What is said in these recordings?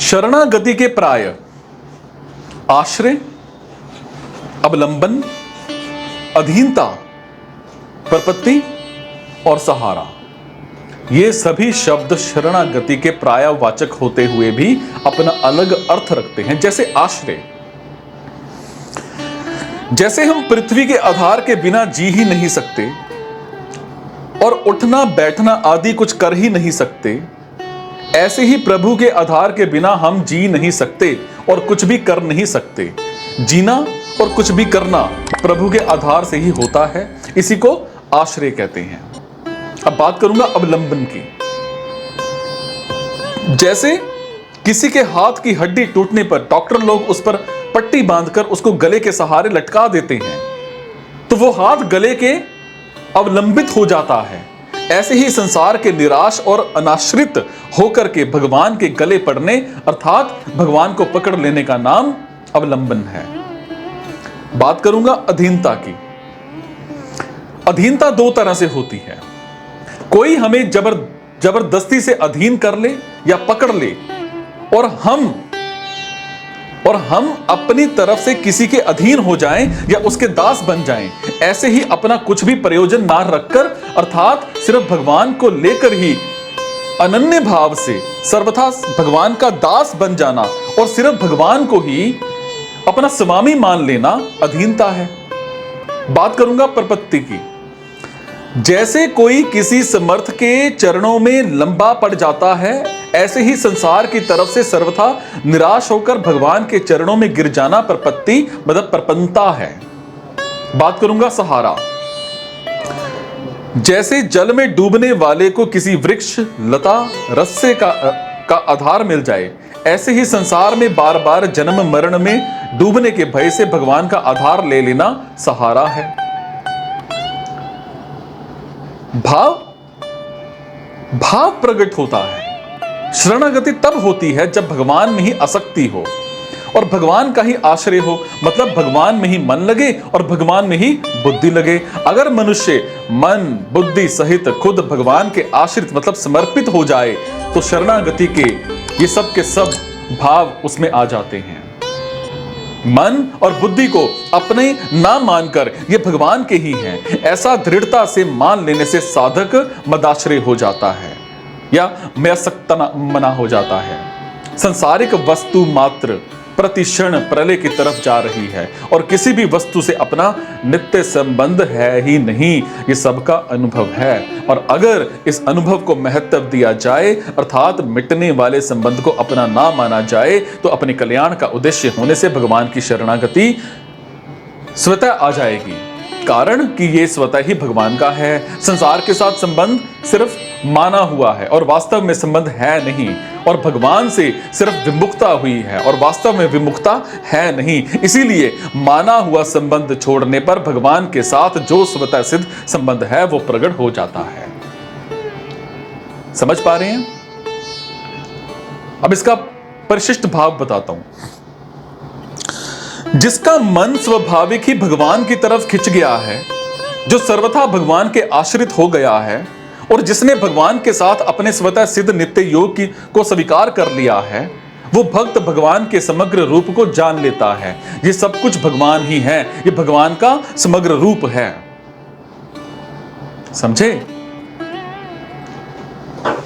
शरणागति के प्राय आश्रय, अवलंबन, अधीनता, प्रपत्ति और सहारा, ये सभी शब्द शरणागति के प्रायवाचक होते हुए भी अपना अलग अर्थ रखते हैं। जैसे आश्रय, जैसे हम पृथ्वी के आधार के बिना जी ही नहीं सकते और उठना बैठना आदि कुछ कर ही नहीं सकते, ऐसे ही प्रभु के आधार के बिना हम जी नहीं सकते और कुछ भी कर नहीं सकते। जीना और कुछ भी करना प्रभु के आधार से ही होता है, इसी को आश्रय कहते हैं। अब बात करूंगा अवलंबन की। जैसे किसी के हाथ की हड्डी टूटने पर डॉक्टर लोग उस पर पट्टी बांधकर उसको गले के सहारे लटका देते हैं, तो वो हाथ गले के अवलंबित हो जाता है। ऐसे ही संसार के निराश और अनाश्रित होकर के भगवान के गले पड़ने अर्थात भगवान को पकड़ लेने का नाम अवलंबन है। बात करूंगा अधीनता की। अधीनता दो तरह से होती है। कोई हमें जबरदस्ती से अधीन कर ले या पकड़ ले और हम अपनी तरफ से किसी के अधीन हो जाएं या उसके दास बन जाएं। ऐसे ही अपना कुछ भी प्रयोजन ना रखकर अर्थात सिर्फ भगवान को लेकर ही अनन्य भाव से सर्वथा भगवान का दास बन जाना और सिर्फ भगवान को ही अपना स्वामी मान लेना अधीनता है। बात करूंगा प्रपत्ति की। जैसे कोई किसी समर्थ के चरणों में लंबा पड़ जाता है, ऐसे ही संसार की तरफ से सर्वथा निराश होकर भगवान के चरणों में गिर जाना प्रपत्ति मतलब प्रपन्नता है। बात करूंगा सहारा। जैसे जल में डूबने वाले को किसी वृक्ष, लता, रस्से का आधार मिल जाए, ऐसे ही संसार में बार बार जन्म मरण में डूबने के भय से भगवान का आधार ले लेना सहारा है। भाव प्रकट होता है। शरणागति तब होती है जब भगवान में ही आसक्ति हो और भगवान का ही आश्रय हो, मतलब भगवान में ही मन लगे और भगवान में ही बुद्धि लगे। अगर मनुष्य मन बुद्धि सहित खुद भगवान के आश्रित मतलब समर्पित हो जाए तो शरणागति के ये सब के सब भाव उसमें आ जाते हैं। मन और बुद्धि को अपने ना मानकर ये भगवान के ही हैं, ऐसा दृढ़ता से मान लेने से साधक मदाश्रय हो जाता है या मयासक्त मना हो जाता है। सांसारिक वस्तु मात्र प्रति क्षण प्रलय की तरफ जा रही है और किसी भी वस्तु से अपना नित्य संबंध है ही नहीं, ये सबका अनुभव है। और अगर इस अनुभव को महत्व दिया जाए अर्थात मिटने वाले संबंध को अपना ना माना जाए तो अपने कल्याण का उद्देश्य होने से भगवान की शरणागति स्वतः आ जाएगी, कारण कि ये स्वतः ही भगवान का है। संसार के साथ संबंध सिर्फ माना हुआ है और वास्तव में संबंध है नहीं, और भगवान से सिर्फ विमुखता हुई है और वास्तव में विमुखता है नहीं। इसीलिए माना हुआ संबंध छोड़ने पर भगवान के साथ जो स्वतः सिद्ध संबंध है वो प्रकट हो जाता है। समझ पा रहे हैं? अब इसका परिशिष्ट भाव बताता हूं। जिसका मन स्वाभाविक ही भगवान की तरफ खिंच गया है, जो सर्वथा भगवान के आश्रित हो गया है और जिसने भगवान के साथ अपने स्वतः सिद्ध नित्य योग को स्वीकार कर लिया है, वो भक्त भगवान के समग्र रूप को जान लेता है। ये सब कुछ भगवान ही है, ये भगवान का समग्र रूप है। समझे?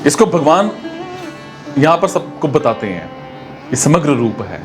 इसको भगवान यहां पर सबको बताते हैं, ये समग्र रूप है।